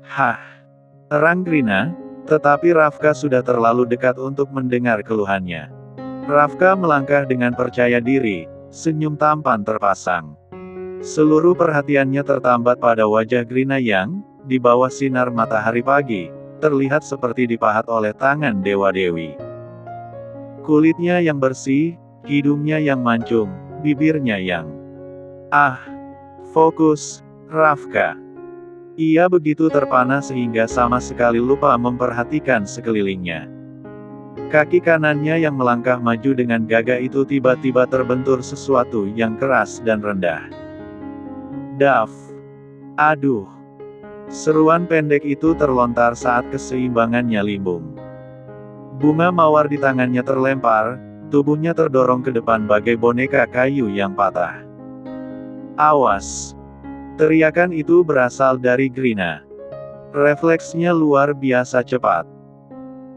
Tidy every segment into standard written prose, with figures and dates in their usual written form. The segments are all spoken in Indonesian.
Hah, terang Grina, tetapi Rafka sudah terlalu dekat untuk mendengar keluhannya. Rafka melangkah dengan percaya diri, senyum tampan terpasang. Seluruh perhatiannya tertambat pada wajah Grina yang, di bawah sinar matahari pagi, terlihat seperti dipahat oleh tangan dewa-dewi. Kulitnya yang bersih, hidungnya yang mancung, bibirnya yang... Ah! Fokus, Rafka. Ia begitu terpana sehingga sama sekali lupa memperhatikan sekelilingnya. Kaki kanannya yang melangkah maju dengan gagah itu tiba-tiba terbentur sesuatu yang keras dan rendah. Daf! Aduh! Seruan pendek itu terlontar saat keseimbangannya limbung. Bunga mawar di tangannya terlempar, tubuhnya terdorong ke depan bagai boneka kayu yang patah. Awas! Teriakan itu berasal dari Grina. Refleksnya luar biasa cepat.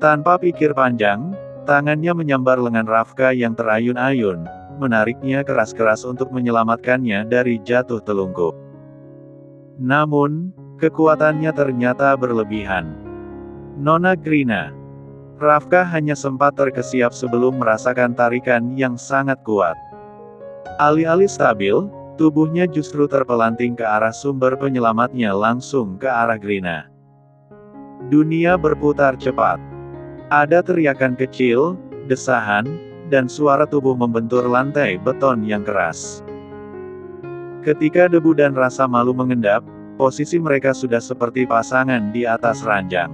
Tanpa pikir panjang, tangannya menyambar lengan Rafka yang terayun-ayun, menariknya keras-keras untuk menyelamatkannya dari jatuh telungkup. Namun, kekuatannya ternyata berlebihan. Nona Grina. Rafka hanya sempat terkesiap sebelum merasakan tarikan yang sangat kuat. Alih-alih stabil, tubuhnya justru terpelanting ke arah sumber penyelamatnya langsung ke arah Grina. Dunia berputar cepat. Ada teriakan kecil, desahan, dan suara tubuh membentur lantai beton yang keras. Ketika debu dan rasa malu mengendap, posisi mereka sudah seperti pasangan di atas ranjang.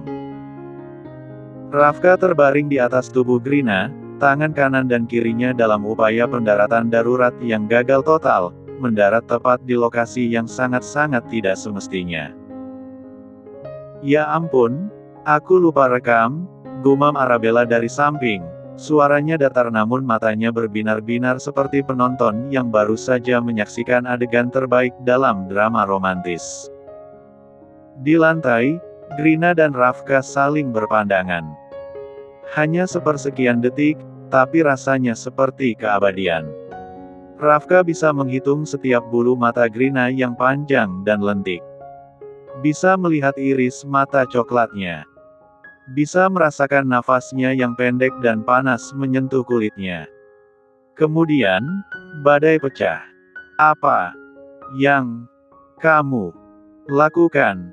Rafka terbaring di atas tubuh Grina, tangan kanan dan kirinya dalam upaya pendaratan darurat yang gagal total, mendarat tepat di lokasi yang sangat-sangat tidak semestinya. Ya ampun, aku lupa rekam, gumam Arabella dari samping. Suaranya datar namun matanya berbinar-binar seperti penonton yang baru saja menyaksikan adegan terbaik dalam drama romantis. Di lantai, Grina dan Rafka saling berpandangan. Hanya sepersekian detik, tapi rasanya seperti keabadian. Rafka bisa menghitung setiap bulu mata Grina yang panjang dan lentik. Bisa melihat iris mata coklatnya. Bisa merasakan nafasnya yang pendek dan panas menyentuh kulitnya. Kemudian, badai pecah. Apa yang kamu lakukan?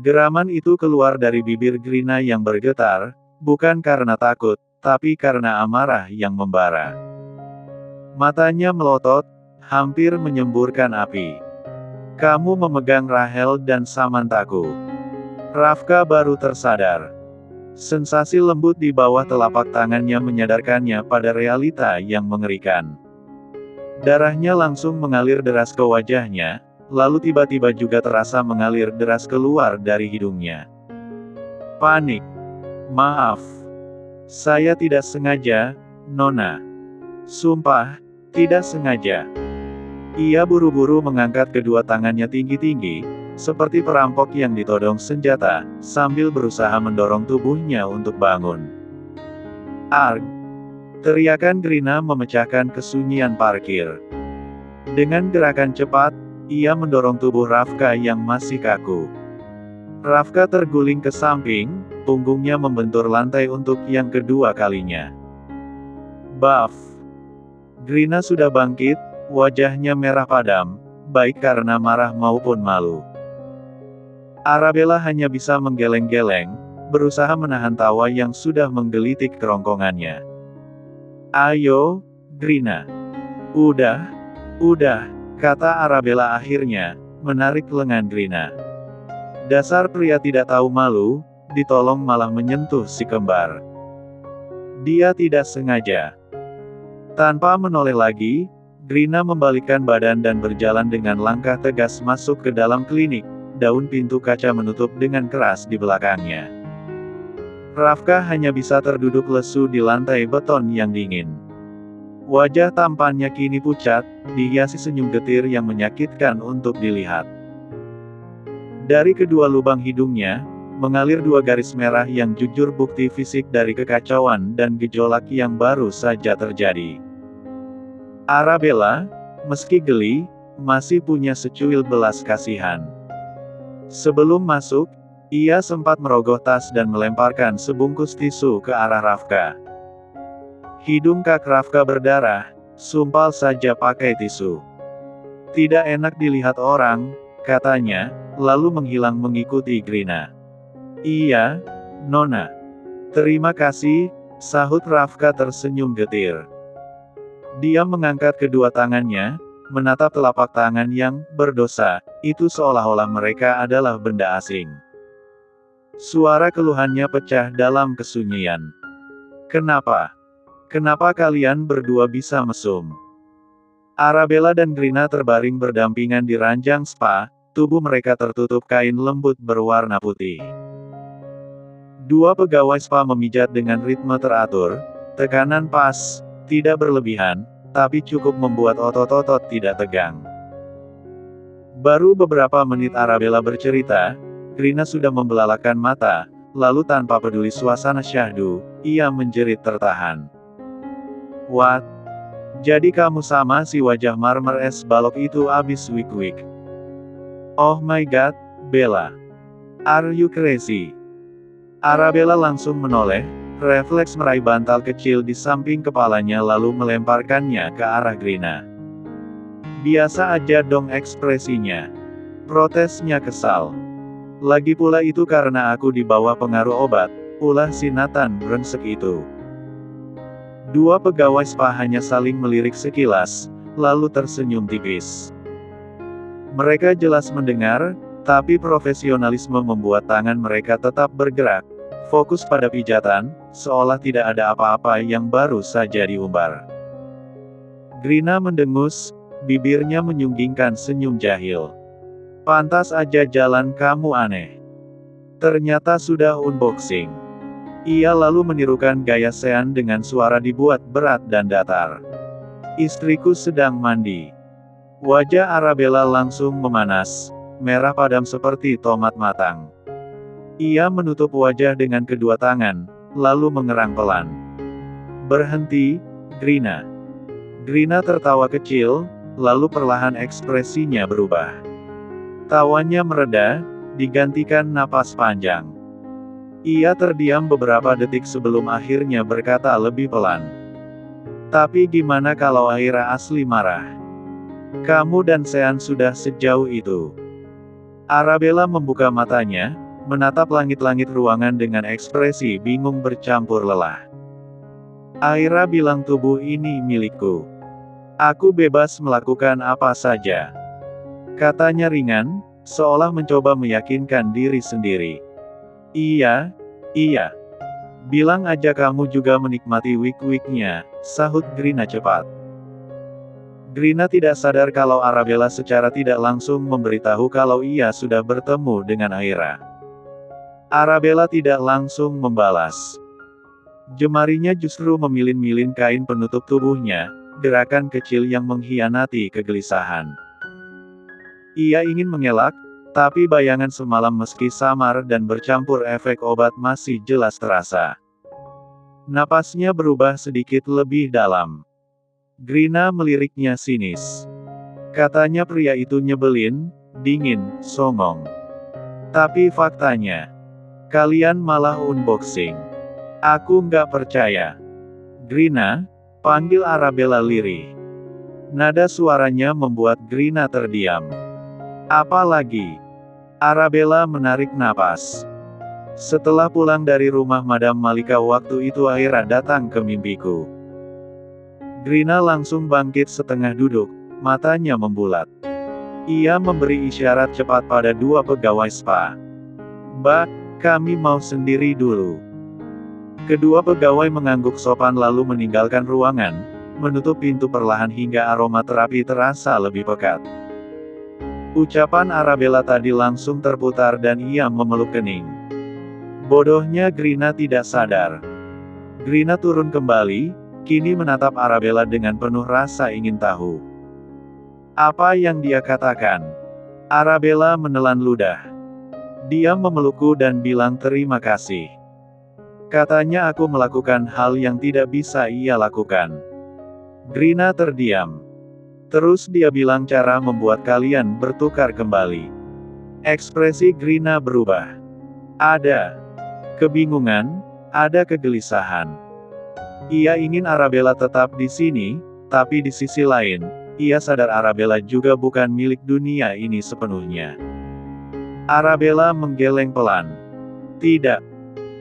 Geraman itu keluar dari bibir Grina yang bergetar, bukan karena takut, tapi karena amarah yang membara. Matanya melotot, hampir menyemburkan api. Kamu memegang Rahel dan Samantaku. Rafka baru tersadar. Sensasi lembut di bawah telapak tangannya menyadarkannya pada realita yang mengerikan. Darahnya langsung mengalir deras ke wajahnya, lalu tiba-tiba juga terasa mengalir deras keluar dari hidungnya. Panik. Maaf. Saya tidak sengaja, Nona. Sumpah, tidak sengaja. Ia buru-buru mengangkat kedua tangannya tinggi-tinggi, seperti perampok yang ditodong senjata, sambil berusaha mendorong tubuhnya untuk bangun. Arg! Teriakan Grina memecahkan kesunyian parkir. Dengan gerakan cepat, ia mendorong tubuh Rafka yang masih kaku. Rafka terguling ke samping, punggungnya membentur lantai untuk yang kedua kalinya. Baf! Grina sudah bangkit, wajahnya merah padam, baik karena marah maupun malu. Arabella hanya bisa menggeleng-geleng, berusaha menahan tawa yang sudah menggelitik kerongkongannya. Ayo, Grina. Udah, kata Arabella akhirnya, menarik lengan Grina. Dasar pria tidak tahu malu, ditolong malah menyentuh si kembar. Dia tidak sengaja. Tanpa menoleh lagi, Grina membalikkan badan dan berjalan dengan langkah tegas masuk ke dalam klinik. Daun pintu kaca menutup dengan keras di belakangnya. Rafka hanya bisa terduduk lesu di lantai beton yang dingin. Wajah tampannya kini pucat, dihiasi senyum getir yang menyakitkan untuk dilihat. Dari kedua lubang hidungnya, mengalir dua garis merah yang jujur bukti fisik dari kekacauan dan gejolak yang baru saja terjadi. Arabella, meski geli, masih punya secuil belas kasihan. Sebelum masuk, Ia sempat merogoh tas dan melemparkan sebungkus tisu ke arah Rafka. Hidung Kak Rafka berdarah, sumpal saja pakai tisu. Tidak enak dilihat orang, katanya, lalu menghilang mengikuti Grina. Iya, Nona. Terima kasih, sahut Rafka tersenyum getir. Dia mengangkat kedua tangannya, menatap telapak tangan yang berdosa, itu seolah-olah mereka adalah benda asing. Suara keluhannya pecah dalam kesunyian. Kenapa? Kenapa kalian berdua bisa mesum? Arabella dan Grina terbaring berdampingan di ranjang spa, tubuh mereka tertutup kain lembut berwarna putih. Dua pegawai spa memijat dengan ritme teratur, tekanan pas, tidak berlebihan, tapi cukup membuat otot-otot tidak tegang. Baru beberapa menit Arabella bercerita, Grina sudah membelalakan mata, lalu tanpa peduli suasana syahdu, ia menjerit tertahan. What? Jadi kamu sama si wajah marmer es balok itu abis wik-wik? Oh my god, Bella. Are you crazy? Arabella langsung menoleh, refleks meraih bantal kecil di samping kepalanya lalu melemparkannya ke arah Grina. Biasa aja dong ekspresinya. Protesnya kesal. Lagi pula itu karena aku di bawah pengaruh obat, ulah si Nathan brengsek itu. Dua pegawai spa hanya saling melirik sekilas, lalu tersenyum tipis. Mereka jelas mendengar, tapi profesionalisme membuat tangan mereka tetap bergerak, fokus pada pijatan, seolah tidak ada apa-apa yang baru saja diumbar. Grina mendengus, bibirnya menyunggingkan senyum jahil. Pantas aja jalan kamu aneh. Ternyata sudah unboxing. Ia lalu menirukan gaya Sean dengan suara dibuat berat dan datar. Istriku sedang mandi. Wajah Arabella langsung memanas, merah padam seperti tomat matang. Ia menutup wajah dengan kedua tangan, lalu mengerang pelan. Berhenti, Grina. Grina tertawa kecil, lalu perlahan ekspresinya berubah. Tawanya mereda, digantikan napas panjang. Ia terdiam beberapa detik sebelum akhirnya berkata lebih pelan. Tapi gimana kalau Aira asli marah? Kamu dan Sean sudah sejauh itu. Arabella membuka matanya, menatap langit-langit ruangan dengan ekspresi bingung bercampur lelah. Aira bilang tubuh ini milikku. Aku bebas melakukan apa saja. Katanya ringan, seolah mencoba meyakinkan diri sendiri. Iya, iya. Bilang aja kamu juga menikmati wik-wiknya, sahut Grina cepat. Grina tidak sadar kalau Arabella secara tidak langsung memberitahu kalau ia sudah bertemu dengan Aira. Arabella tidak langsung membalas. Jemarinya justru memilin-milin kain penutup tubuhnya, gerakan kecil yang mengkhianati kegelisahan. Ia ingin mengelak, tapi bayangan semalam meski samar dan bercampur efek obat masih jelas terasa. Napasnya berubah sedikit lebih dalam. Grina meliriknya sinis. Katanya pria itu nyebelin, dingin, songong. Tapi faktanya, kalian malah unboxing. Aku nggak percaya. Grina, panggil Arabella lirih. Nada suaranya membuat Grina terdiam. Apa lagi? Arabella menarik napas. Setelah pulang dari rumah Madam Malika waktu itu Aira datang ke mimpiku. Grina langsung bangkit setengah duduk, matanya membulat. Ia memberi isyarat cepat pada dua pegawai spa. Mbak, kami mau sendiri dulu. Kedua pegawai mengangguk sopan lalu meninggalkan ruangan, menutup pintu perlahan hingga aroma terapi terasa lebih pekat. Ucapan Arabella tadi langsung terputar dan ia memeluk kening. Bodohnya Grina tidak sadar. Grina turun kembali, kini menatap Arabella dengan penuh rasa ingin tahu. Apa yang dia katakan? Arabella menelan ludah. Dia memelukku dan bilang terima kasih. Katanya aku melakukan hal yang tidak bisa ia lakukan. Grina terdiam. Terus dia bilang cara membuat kalian bertukar kembali. Ekspresi Grina berubah. Ada kebingungan, ada kegelisahan. Ia ingin Arabella tetap di sini, tapi di sisi lain, ia sadar Arabella juga bukan milik dunia ini sepenuhnya. Arabella menggeleng pelan. Tidak.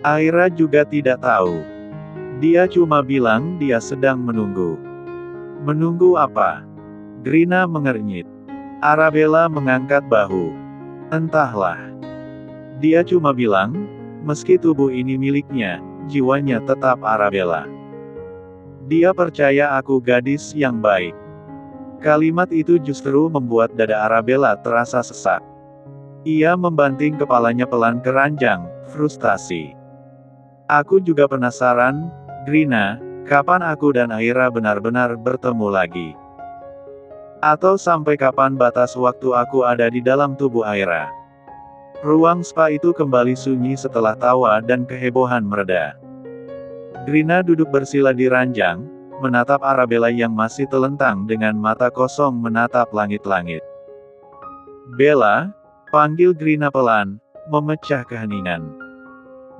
Aira juga tidak tahu. Dia cuma bilang dia sedang menunggu. Menunggu apa? Grina mengernyit. Arabella mengangkat bahu. Entahlah. Dia cuma bilang, meski tubuh ini miliknya, jiwanya tetap Arabella. Dia percaya aku gadis yang baik. Kalimat itu justru membuat dada Arabella terasa sesak. Ia membanting kepalanya pelan ke ranjang, frustasi. Aku juga penasaran, Grina, kapan aku dan Aira benar-benar bertemu lagi? Atau sampai kapan batas waktu aku ada di dalam tubuh Aira? Ruang spa itu kembali sunyi setelah tawa dan kehebohan mereda. Grina duduk bersila di ranjang, menatap Arabella yang masih telentang dengan mata kosong menatap langit-langit. Bella, panggil Grina pelan, memecah keheningan.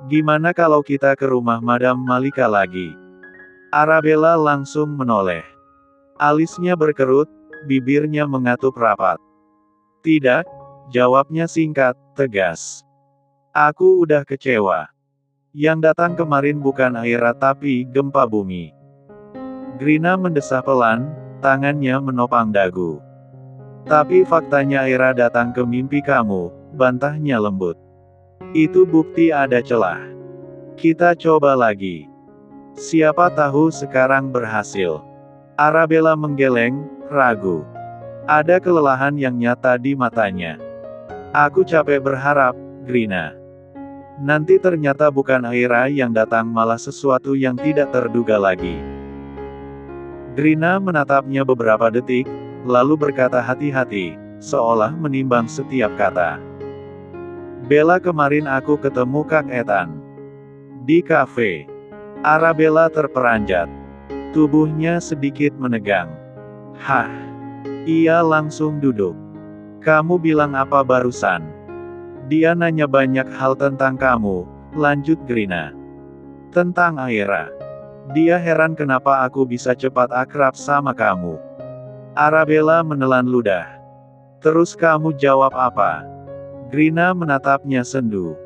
Gimana kalau kita ke rumah Madam Malika lagi? Arabella langsung menoleh. Alisnya berkerut, bibirnya mengatup rapat. Tidak, jawabnya singkat, tegas. Aku udah kecewa. Yang datang kemarin bukan Aira tapi gempa bumi. Grina mendesah pelan, tangannya menopang dagu. Tapi faktanya Aira datang ke mimpi kamu, bantahnya lembut. Itu bukti ada celah. Kita coba lagi. Siapa tahu sekarang berhasil. Arabella menggeleng, ragu. Ada kelelahan yang nyata di matanya. Aku capek berharap, Grina. Nanti ternyata bukan Aira yang datang malah sesuatu yang tidak terduga lagi. Grina menatapnya beberapa detik, lalu berkata hati-hati, seolah menimbang setiap kata. Bella, kemarin aku ketemu Kak Ethan. Di kafe. Arabella terperanjat. Tubuhnya sedikit menegang. Hah? Ia langsung duduk. Kamu bilang apa barusan? Dia nanya banyak hal tentang kamu, lanjut Grina. Tentang Aira. Dia heran kenapa aku bisa cepat akrab sama kamu. Arabella menelan ludah. Terus kamu jawab apa? Grina menatapnya sendu.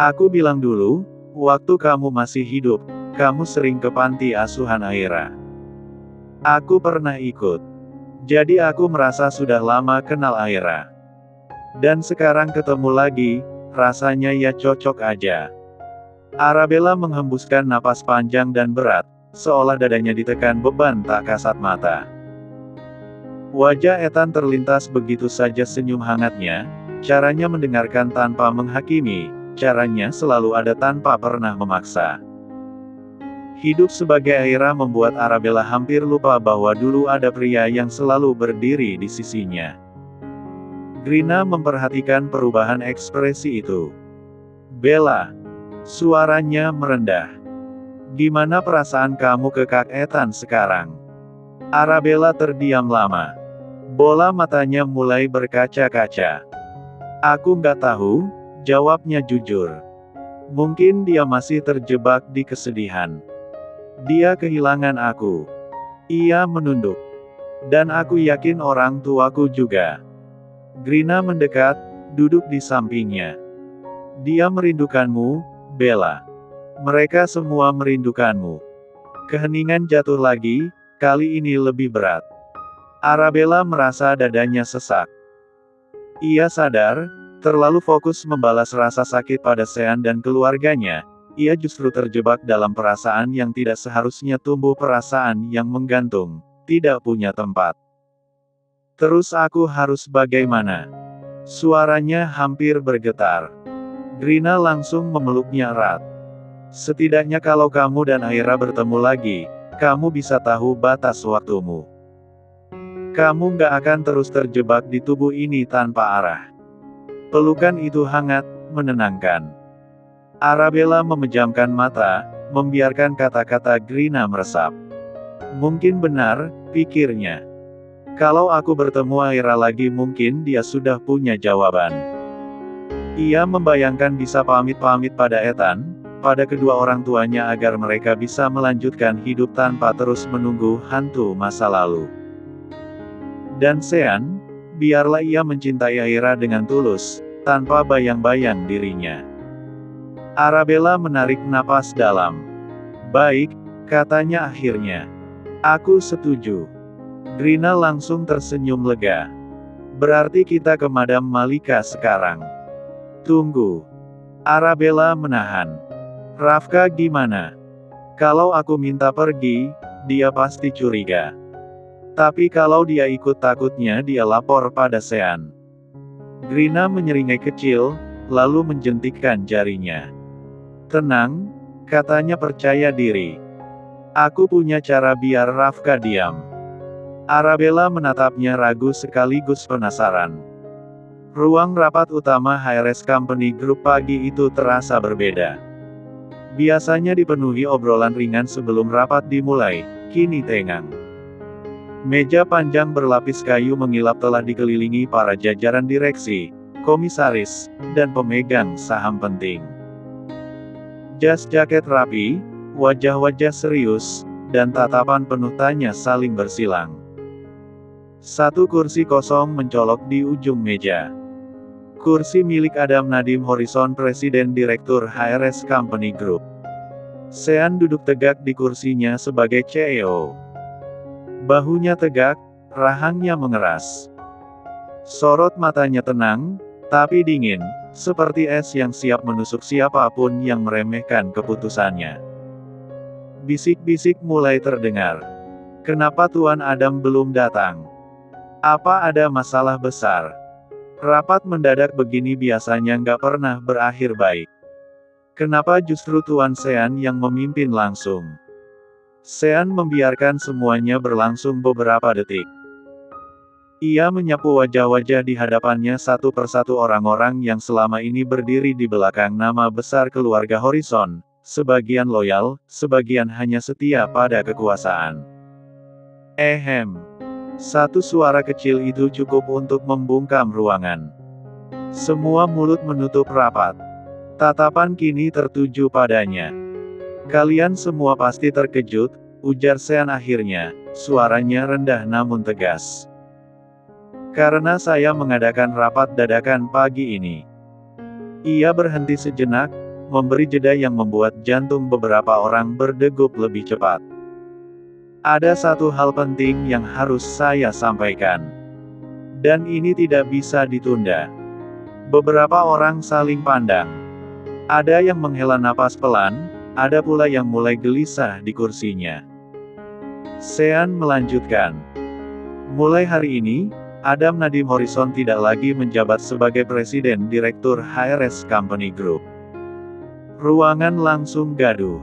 Aku bilang dulu, waktu kamu masih hidup, kamu sering ke panti asuhan Aira. Aku pernah ikut. Jadi aku merasa sudah lama kenal Aira. Dan sekarang ketemu lagi, rasanya ya cocok aja. Arabella menghembuskan napas panjang dan berat, seolah dadanya ditekan beban tak kasat mata. Wajah Ethan terlintas begitu saja senyum hangatnya, caranya mendengarkan tanpa menghakimi, caranya selalu ada tanpa pernah memaksa. Hidup sebagai Aira membuat Arabella hampir lupa bahwa dulu ada pria yang selalu berdiri di sisinya. Grina memperhatikan perubahan ekspresi itu. Bella. Suaranya merendah. Gimana perasaan kamu ke Kak Ethan sekarang? Arabella terdiam lama. Bola matanya mulai berkaca-kaca. Aku nggak tahu, jawabnya jujur. Mungkin dia masih terjebak di kesedihan. Dia kehilangan aku. Ia menunduk. Dan aku yakin orang tuaku juga. Grina mendekat, duduk di sampingnya. Dia merindukanmu, Bella. Mereka semua merindukanmu. Keheningan jatuh lagi, kali ini lebih berat. Arabella merasa dadanya sesak. Ia sadar, terlalu fokus membalas rasa sakit pada Sean dan keluarganya, ia justru terjebak dalam perasaan yang tidak seharusnya tumbuh, perasaan yang menggantung, tidak punya tempat. Terus aku harus bagaimana? Suaranya hampir bergetar. Grina langsung memeluknya erat. Setidaknya kalau kamu dan Aira bertemu lagi, kamu bisa tahu batas waktumu. Kamu nggak akan terus terjebak di tubuh ini tanpa arah. Pelukan itu hangat, menenangkan. Arabella memejamkan mata, membiarkan kata-kata Grina meresap. Mungkin benar, pikirnya. Kalau aku bertemu Aira lagi mungkin dia sudah punya jawaban. Ia membayangkan bisa pamit-pamit pada Ethan, pada kedua orang tuanya agar mereka bisa melanjutkan hidup tanpa terus menunggu hantu masa lalu. Dan Sean, biarlah ia mencintai Aira dengan tulus, tanpa bayang-bayang dirinya. Arabella menarik napas dalam. Baik, katanya akhirnya. Aku setuju. Grina langsung tersenyum lega. Berarti kita ke Madam Malika sekarang. Tunggu. Arabella menahan. Rafka gimana? Kalau aku minta pergi, dia pasti curiga. Tapi kalau dia ikut takutnya dia lapor pada Sean. Grina menyeringai kecil, lalu menjentikkan jarinya. Tenang, katanya percaya diri. Aku punya cara biar Rafka diam. Arabella menatapnya ragu sekaligus penasaran. Ruang rapat utama HRS Company Group pagi itu terasa berbeda. Biasanya dipenuhi obrolan ringan sebelum rapat dimulai, kini tengang. Meja panjang berlapis kayu mengilap telah dikelilingi para jajaran direksi, komisaris, dan pemegang saham penting. Jas jaket rapi, wajah-wajah serius, dan tatapan penuh tanya saling bersilang. Satu kursi kosong mencolok di ujung meja. Kursi milik Adam Nadim Horizon, Presiden Direktur HRS Company Group. Sean duduk tegak di kursinya sebagai CEO. Bahunya tegak, rahangnya mengeras. Sorot matanya tenang, tapi dingin, seperti es yang siap menusuk siapapun yang meremehkan keputusannya. Bisik-bisik mulai terdengar. Kenapa Tuan Adam belum datang? Apa ada masalah besar? Rapat mendadak begini biasanya nggak pernah berakhir baik. Kenapa justru Tuan Sean yang memimpin langsung? Sean membiarkan semuanya berlangsung beberapa detik. Ia menyapu wajah-wajah di hadapannya satu persatu orang-orang yang selama ini berdiri di belakang nama besar keluarga Horizon, sebagian loyal, sebagian hanya setia pada kekuasaan. Satu suara kecil itu cukup untuk membungkam ruangan. Semua mulut menutup rapat. Tatapan kini tertuju padanya. Kalian semua pasti terkejut, ujar Sean akhirnya, suaranya rendah namun tegas. Karena saya mengadakan rapat dadakan pagi ini. Ia berhenti sejenak, memberi jeda yang membuat jantung beberapa orang berdegup lebih cepat. Ada satu hal penting yang harus saya sampaikan. Dan ini tidak bisa ditunda. Beberapa orang saling pandang. Ada yang menghela napas pelan, ada pula yang mulai gelisah di kursinya. Sean melanjutkan. Mulai hari ini, Adam Nadim Horizon tidak lagi menjabat sebagai Presiden Direktur HRS Company Group. Ruangan langsung gaduh.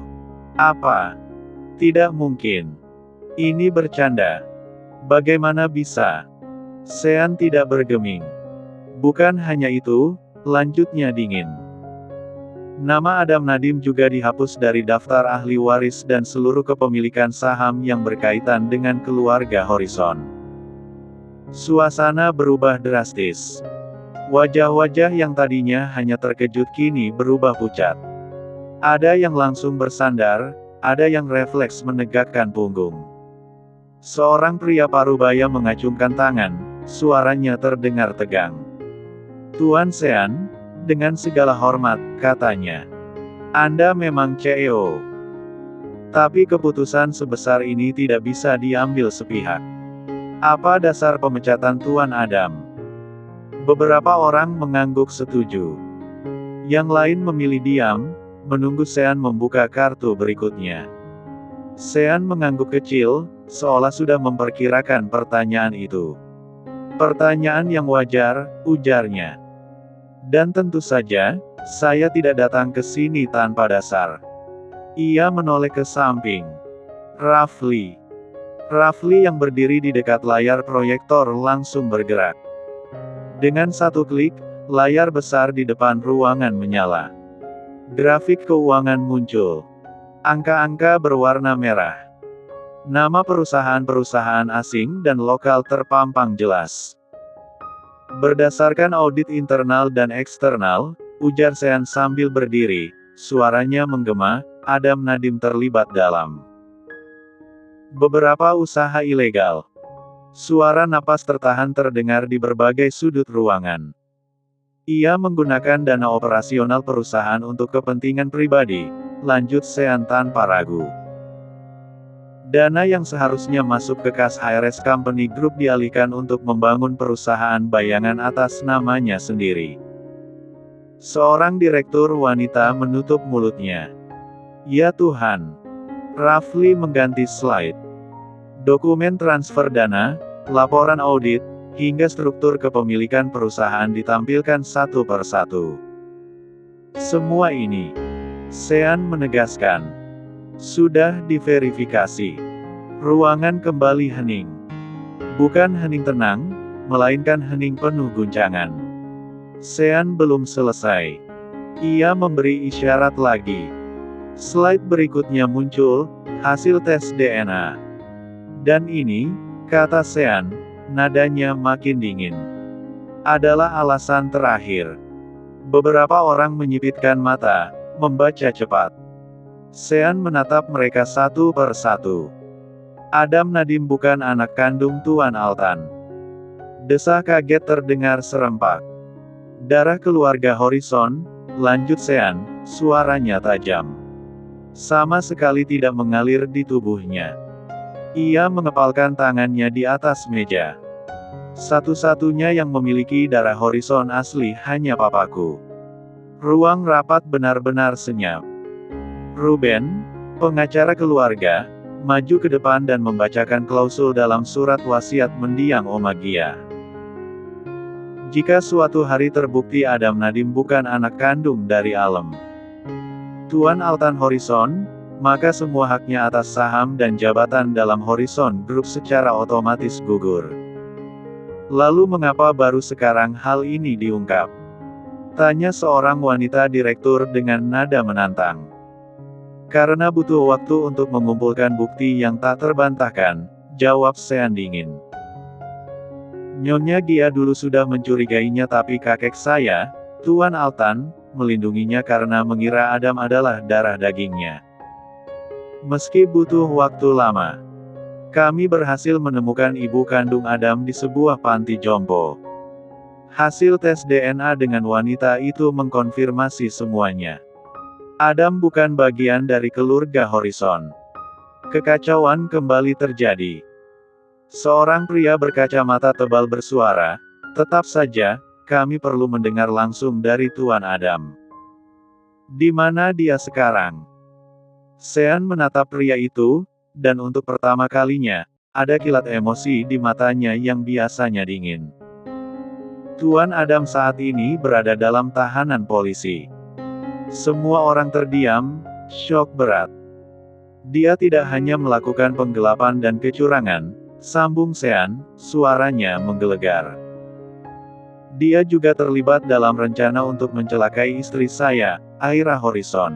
Apa? Tidak mungkin. Ini bercanda. Bagaimana bisa? Sean tidak bergeming. Bukan hanya itu, lanjutnya dingin. Nama Adam Nadim juga dihapus dari daftar ahli waris dan seluruh kepemilikan saham yang berkaitan dengan keluarga Horizon. Suasana berubah drastis. Wajah-wajah yang tadinya hanya terkejut kini berubah pucat. Ada yang langsung bersandar, ada yang refleks menegakkan punggung. Seorang pria parubaya mengacungkan tangan, suaranya terdengar tegang. Tuan Sean, dengan segala hormat, katanya. Anda memang CEO. Tapi keputusan sebesar ini tidak bisa diambil sepihak. Apa dasar pemecatan Tuan Adam? Beberapa orang mengangguk setuju. Yang lain memilih diam, menunggu Sean membuka kartu berikutnya. Sean mengangguk kecil, seolah sudah memperkirakan pertanyaan itu. Pertanyaan yang wajar, ujarnya. Dan tentu saja, saya tidak datang ke sini tanpa dasar. Ia menoleh ke samping. Rafli yang berdiri di dekat layar proyektor langsung bergerak. Dengan satu klik, layar besar di depan ruangan menyala. Grafik keuangan muncul. Angka-angka berwarna merah. Nama perusahaan-perusahaan asing dan lokal terpampang jelas. Berdasarkan audit internal dan eksternal, ujar Sean sambil berdiri, suaranya menggema. Adam Nadim terlibat dalam beberapa usaha ilegal. Suara napas tertahan terdengar di berbagai sudut ruangan. Ia menggunakan dana operasional perusahaan untuk kepentingan pribadi, lanjut Sean tanpa ragu. Dana yang seharusnya masuk ke kas HRS Company Group dialihkan untuk membangun perusahaan bayangan atas namanya sendiri. Seorang direktur wanita menutup mulutnya. Ya Tuhan. Rafli mengganti slide. Dokumen transfer dana, laporan audit, hingga struktur kepemilikan perusahaan ditampilkan satu persatu. Semua ini, Sean menegaskan, sudah diverifikasi. Ruangan kembali hening. Bukan hening tenang, melainkan hening penuh guncangan. Sean belum selesai. Ia memberi isyarat lagi. Slide berikutnya muncul, hasil tes DNA. Dan ini, kata Sean, nadanya makin dingin. Adalah alasan terakhir. Beberapa orang menyipitkan mata, membaca cepat. Sean menatap mereka satu per satu. Adam Nadim bukan anak kandung Tuan Altan. Desa kaget terdengar serempak. Darah keluarga Horizon, lanjut Sean, suaranya tajam. Sama sekali tidak mengalir di tubuhnya. Ia mengepalkan tangannya di atas meja. Satu-satunya yang memiliki darah Horizon asli hanya papaku. Ruang rapat benar-benar senyap. Ruben, pengacara keluarga, maju ke depan dan membacakan klausul dalam surat wasiat mendiang Omagia. Jika suatu hari terbukti Adam Nadim bukan anak kandung dari Alem Tuan Altan Horizon, maka semua haknya atas saham dan jabatan dalam Horizon Group secara otomatis gugur. Lalu mengapa baru sekarang hal ini diungkap? Tanya seorang wanita direktur dengan nada menantang. Karena butuh waktu untuk mengumpulkan bukti yang tak terbantahkan, jawab Sean dingin. Nyonya Gia dulu sudah mencurigainya tapi kakek saya, Tuan Altan, melindunginya karena mengira Adam adalah darah dagingnya. Meski butuh waktu lama, kami berhasil menemukan ibu kandung Adam di sebuah panti jompo. Hasil tes DNA dengan wanita itu mengkonfirmasi semuanya. Adam bukan bagian dari keluarga Horizon. Kekacauan kembali terjadi. Seorang pria berkacamata tebal bersuara, tetap saja, kami perlu mendengar langsung dari Tuan Adam. Di mana dia sekarang? Sean menatap pria itu, dan untuk pertama kalinya, ada kilat emosi di matanya yang biasanya dingin. Tuan Adam saat ini berada dalam tahanan polisi. Semua orang terdiam, syok berat. Dia tidak hanya melakukan penggelapan dan kecurangan, sambung Sean, suaranya menggelegar. Dia juga terlibat dalam rencana untuk mencelakai istri saya, Aira Horizon.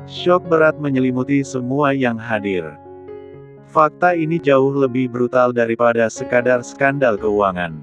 Syok berat menyelimuti semua yang hadir. Fakta ini jauh lebih brutal daripada sekadar skandal keuangan.